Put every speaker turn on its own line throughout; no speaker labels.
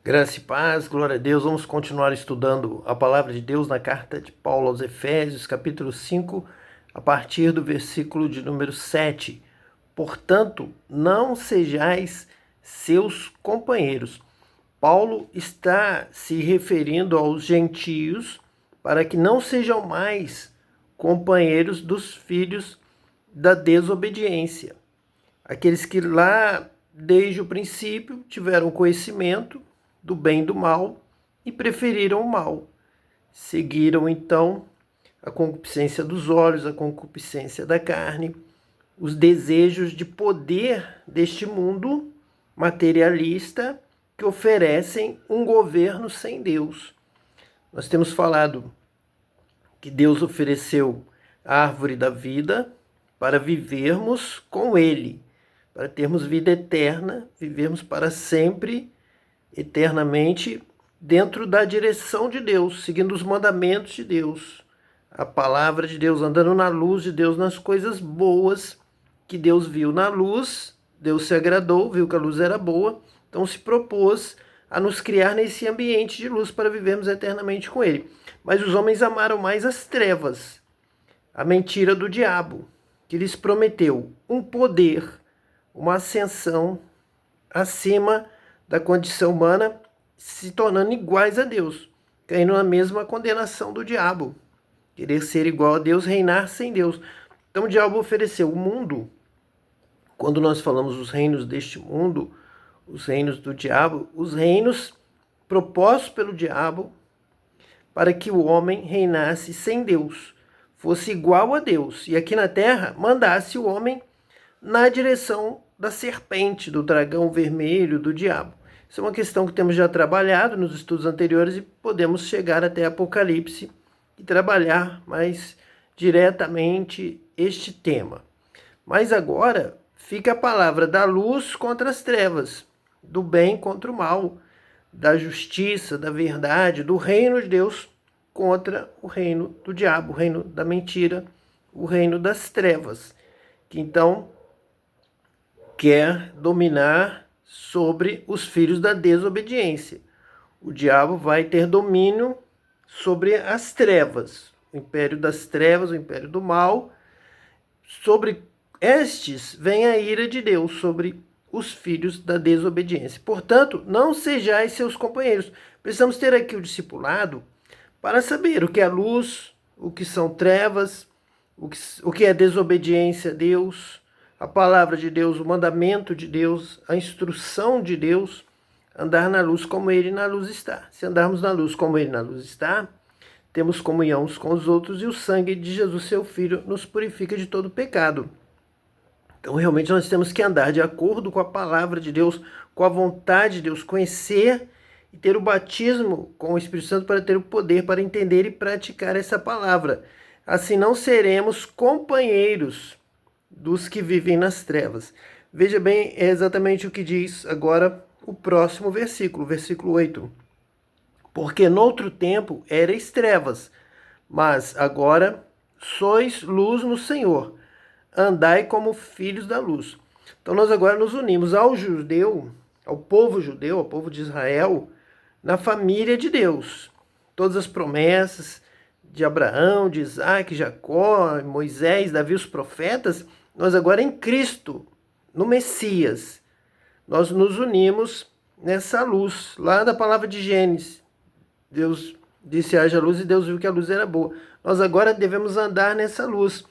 Graça e paz, glória a Deus. Vamos continuar estudando a palavra de Deus na carta de Paulo aos Efésios, capítulo 5, a partir do versículo de número 7. Portanto, não sejais seus companheiros. Paulo está se referindo aos gentios para que não sejam mais companheiros dos filhos da desobediência. Aqueles que lá, desde o princípio, tiveram conhecimento do bem e do mal e preferiram o mal. Seguiram, então, a concupiscência dos olhos, a concupiscência da carne, os desejos de poder deste mundo materialista que oferecem um governo sem Deus. Nós temos falado que Deus ofereceu a árvore da vida para vivermos com Ele, para termos vida eterna, vivermos para sempre, eternamente, dentro da direção de Deus, seguindo os mandamentos de Deus, a palavra de Deus, andando na luz de Deus, nas coisas boas que Deus viu na luz. Deus se agradou, viu que a luz era boa, então se propôs a nos criar nesse ambiente de luz para vivermos eternamente com Ele. Mas os homens amaram mais as trevas, a mentira do diabo, que lhes prometeu um poder, uma ascensão acima da condição humana, se tornando iguais a Deus, caindo na mesma condenação do diabo, querer ser igual a Deus, reinar sem Deus. Então o diabo ofereceu o mundo. Quando nós falamos os reinos deste mundo, os reinos do diabo, os reinos propostos pelo diabo para que o homem reinasse sem Deus, fosse igual a Deus, e aqui na terra mandasse o homem na direção da serpente, do dragão vermelho, do diabo. Isso é uma questão que temos já trabalhado nos estudos anteriores e podemos chegar até Apocalipse e trabalhar mais diretamente este tema. Mas agora fica a palavra da luz contra as trevas, do bem contra o mal, da justiça, da verdade, do reino de Deus contra o reino do diabo, o reino da mentira, o reino das trevas, que então quer dominar sobre os filhos da desobediência. O diabo vai ter domínio sobre as trevas, o império das trevas, o império do mal. Sobre estes vem a ira de Deus, sobre os filhos da desobediência. Portanto, não sejais seus companheiros. Precisamos ter aqui o discipulado para saber o que é luz, o que são trevas, o que é desobediência a Deus, a palavra de Deus, o mandamento de Deus, a instrução de Deus, andar na luz como Ele na luz está. Se andarmos na luz como Ele na luz está, temos comunhão uns com os outros e o sangue de Jesus, seu Filho, nos purifica de todo pecado. Então, realmente, nós temos que andar de acordo com a palavra de Deus, com a vontade de Deus, conhecer e ter o batismo com o Espírito Santo para ter o poder para entender e praticar essa palavra. Assim não seremos companheiros dos que vivem nas trevas. Veja bem, é exatamente o que diz agora o próximo versículo, versículo 8. Porque noutro tempo erais trevas, mas agora sois luz no Senhor. Andai como filhos da luz. Então nós agora nos unimos ao judeu, ao povo de Israel, na família de Deus. Todas as promessas de Abraão, de Isaac, Jacó, Moisés, Davi, os profetas, nós agora em Cristo, no Messias, nós nos unimos nessa luz, lá da palavra de Gênesis. Deus disse: haja luz, e Deus viu que a luz era boa. Nós agora devemos andar nessa luz,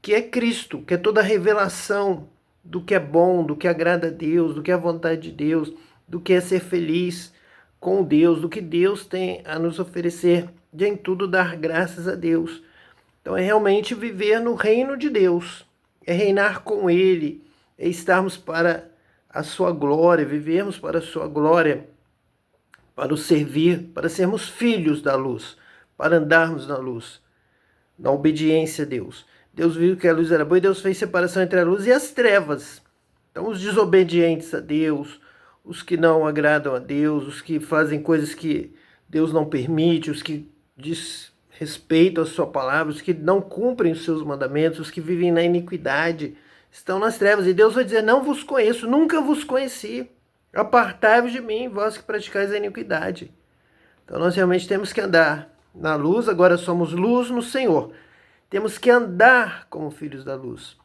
que é Cristo, que é toda a revelação do que é bom, do que agrada a Deus, do que é a vontade de Deus, do que é ser feliz com Deus, do que Deus tem a nos oferecer, de em tudo dar graças a Deus. Então é realmente viver no reino de Deus, é reinar com Ele, é estarmos para a sua glória, vivermos para a sua glória, para o servir, para sermos filhos da luz, para andarmos na luz, na obediência a Deus. Deus viu que a luz era boa e Deus fez separação entre a luz e as trevas. Então os desobedientes a Deus, os que não agradam a Deus, os que fazem coisas que Deus não permite, os que desrespeitam a sua palavra, os que não cumprem os seus mandamentos, os que vivem na iniquidade, estão nas trevas. E Deus vai dizer: não vos conheço, nunca vos conheci. Apartai-vos de mim, vós que praticais a iniquidade. Então nós realmente temos que andar na luz, agora somos luz no Senhor. Temos que andar como filhos da luz.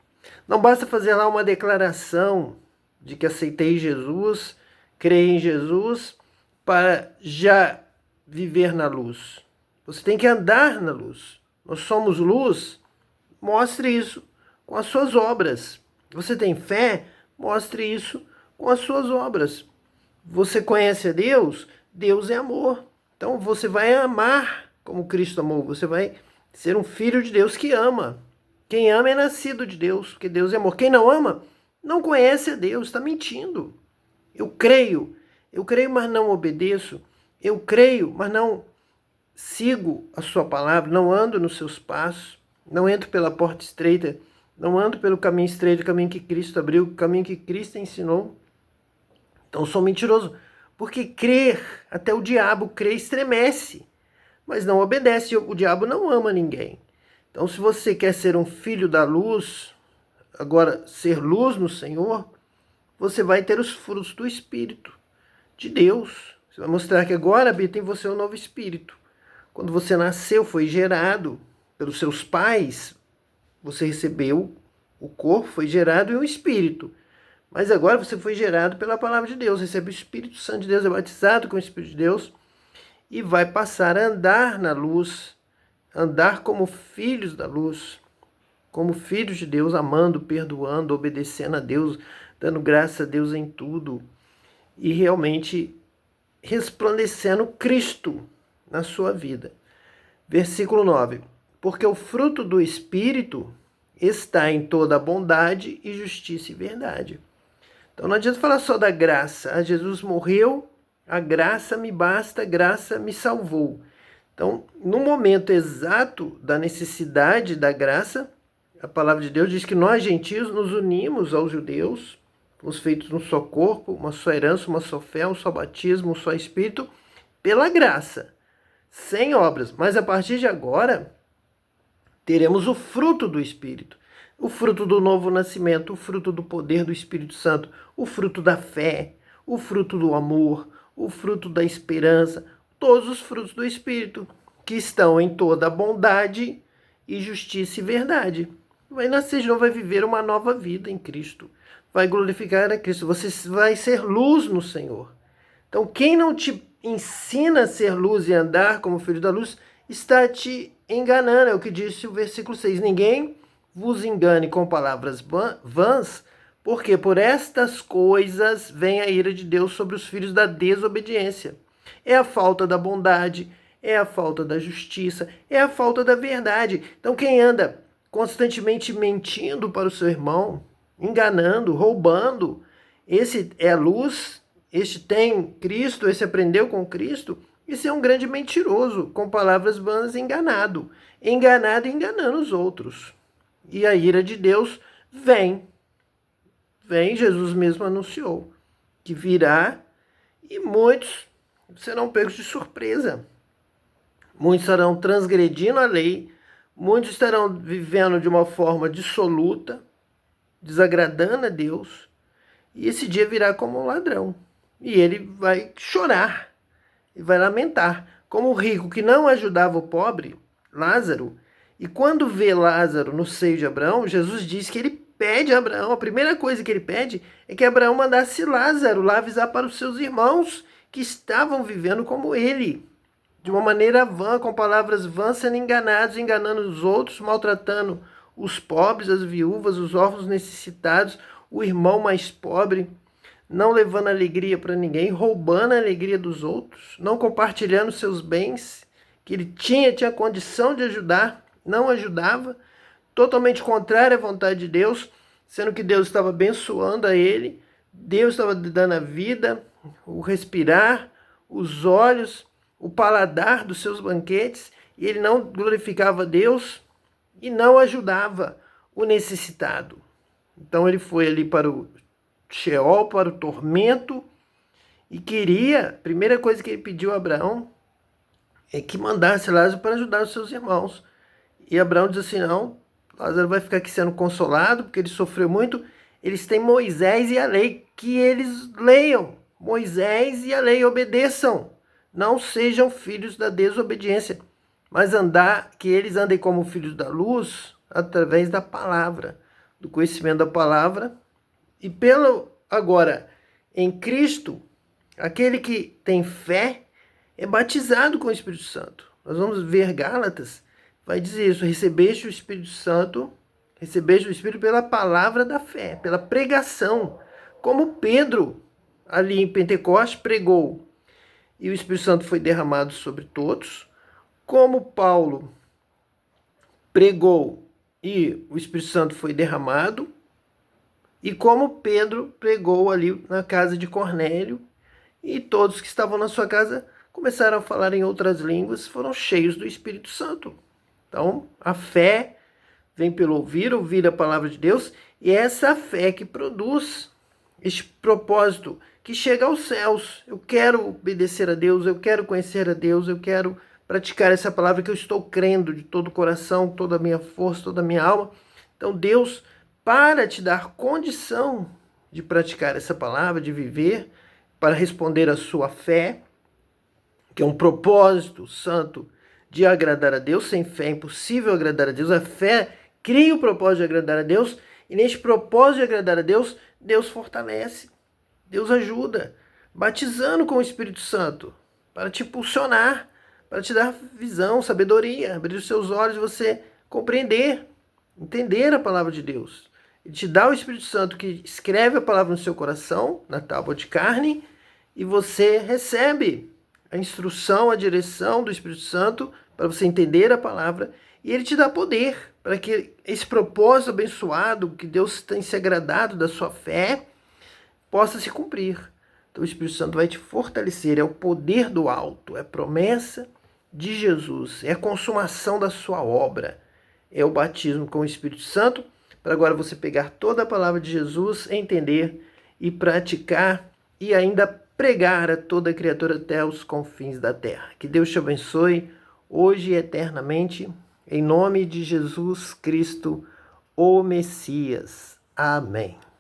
Não basta fazer lá uma declaração de que aceitei Jesus, creio em Jesus, para já viver na luz. Você tem que andar na luz. Nós somos luz, mostre isso com as suas obras. Você tem fé, mostre isso com as suas obras. Você conhece a Deus? Deus é amor. Então você vai amar como Cristo amou. Você vai ser um filho de Deus que ama. Quem ama é nascido de Deus, porque Deus é amor. Quem não ama, não conhece a Deus, está mentindo. Eu creio, mas não obedeço. Eu creio, mas não sigo a sua palavra, não ando nos seus passos, não entro pela porta estreita, não ando pelo caminho estreito, o caminho que Cristo abriu, o caminho que Cristo ensinou. Então sou mentiroso, porque crer, até o diabo crê, estremece, mas não obedece. O diabo não ama ninguém. Então se você quer ser um filho da luz, agora ser luz no Senhor, você vai ter os frutos do Espírito de Deus. Você vai mostrar que agora habita em você um novo Espírito. Quando você nasceu, foi gerado pelos seus pais, você recebeu o corpo, foi gerado em um Espírito. Mas agora você foi gerado pela palavra de Deus, recebe o Espírito Santo de Deus, é batizado com o Espírito de Deus e vai passar a andar na luz, andar como filhos da luz, como filhos de Deus, amando, perdoando, obedecendo a Deus, dando graça a Deus em tudo e realmente resplandecendo Cristo na sua vida. Versículo 9. Porque o fruto do Espírito está em toda a bondade e justiça e verdade. Então não adianta falar só da graça. Jesus morreu, a graça me basta, a graça me salvou. Então, no momento exato da necessidade da graça, a palavra de Deus diz que nós, gentios, nos unimos aos judeus, fomos feitos num só corpo, uma só herança, uma só fé, um só batismo, um só Espírito, pela graça, sem obras. Mas a partir de agora, teremos o fruto do Espírito, o fruto do novo nascimento, o fruto do poder do Espírito Santo, o fruto da fé, o fruto do amor, o fruto da esperança, todos os frutos do Espírito, que estão em toda a bondade e justiça e verdade. Vai nascer de novo, vai viver uma nova vida em Cristo, vai glorificar a Cristo, você vai ser luz no Senhor. Então, quem não te ensina a ser luz e andar como filho da luz, está te enganando, é o que disse o versículo 6. Ninguém vos engane com palavras vãs, porque por estas coisas vem a ira de Deus sobre os filhos da desobediência. É a falta da bondade, é a falta da justiça, é a falta da verdade. Então quem anda constantemente mentindo para o seu irmão, enganando, roubando, esse é a luz, este tem Cristo, esse aprendeu com Cristo, esse é um grande mentiroso, com palavras vãs, enganado e enganando os outros. E a ira de Deus vem, Jesus mesmo anunciou, que virá e muitos serão pegos de surpresa. Muitos estarão transgredindo a lei, muitos estarão vivendo de uma forma dissoluta, desagradando a Deus, e esse dia virá como um ladrão. E ele vai chorar, e vai lamentar, como o rico que não ajudava o pobre, Lázaro, e quando vê Lázaro no seio de Abraão, Jesus diz que ele pede a Abraão, a primeira coisa que ele pede é que Abraão mandasse Lázaro lá avisar para os seus irmãos que estavam vivendo como ele, de uma maneira vã, com palavras vãs, sendo enganados, enganando os outros, maltratando os pobres, as viúvas, os órfãos necessitados, o irmão mais pobre, não levando alegria para ninguém, roubando a alegria dos outros, não compartilhando seus bens, que ele tinha condição de ajudar, não ajudava, totalmente contrário à vontade de Deus, sendo que Deus estava abençoando a ele, Deus estava dando a vida, o respirar, os olhos, o paladar dos seus banquetes, e ele não glorificava Deus e não ajudava o necessitado. Então ele foi ali para o Sheol, para o tormento, e queria, a primeira coisa que ele pediu a Abraão é que mandasse Lázaro para ajudar os seus irmãos. E Abraão diz assim, não, Lázaro vai ficar aqui sendo consolado, porque ele sofreu muito, eles têm Moisés e a lei, que eles leiam Moisés e a lei, obedeçam. Não sejam filhos da desobediência, mas que eles andem como filhos da luz através da palavra, do conhecimento da palavra. E agora, em Cristo, aquele que tem fé é batizado com o Espírito Santo. Nós vamos ver Gálatas, vai dizer isso: recebeste o Espírito Santo, recebeste o Espírito pela palavra da fé, pela pregação, como Pedro ali em Pentecostes pregou e o Espírito Santo foi derramado sobre todos, como Paulo pregou e o Espírito Santo foi derramado, e como Pedro pregou ali na casa de Cornélio, e todos que estavam na sua casa começaram a falar em outras línguas, foram cheios do Espírito Santo. Então, a fé vem pelo ouvir a palavra de Deus, e é essa fé que produz este propósito que chega aos céus. Eu quero obedecer a Deus, eu quero conhecer a Deus, eu quero praticar essa palavra que eu estou crendo de todo o coração, toda a minha força, toda a minha alma. Então Deus, para te dar condição de praticar essa palavra, de viver, para responder à sua fé, que é um propósito santo de agradar a Deus. Sem fé é impossível agradar a Deus. A fé cria o propósito de agradar a Deus, e neste propósito de agradar a Deus, Deus fortalece, Deus ajuda, batizando com o Espírito Santo, para te impulsionar, para te dar visão, sabedoria, abrir os seus olhos e você compreender, entender a palavra de Deus. Ele te dá o Espírito Santo que escreve a palavra no seu coração, na tábua de carne, e você recebe a instrução, a direção do Espírito Santo para você entender a palavra, e ele te dá poder para que esse propósito abençoado, que Deus tem se agradado da sua fé, possa se cumprir. Então o Espírito Santo vai te fortalecer, é o poder do alto, é a promessa de Jesus, é a consumação da sua obra, é o batismo com o Espírito Santo, para agora você pegar toda a palavra de Jesus, entender e praticar, e ainda pregar a toda criatura até os confins da terra. Que Deus te abençoe, hoje e eternamente, em nome de Jesus Cristo, o Messias. Amém.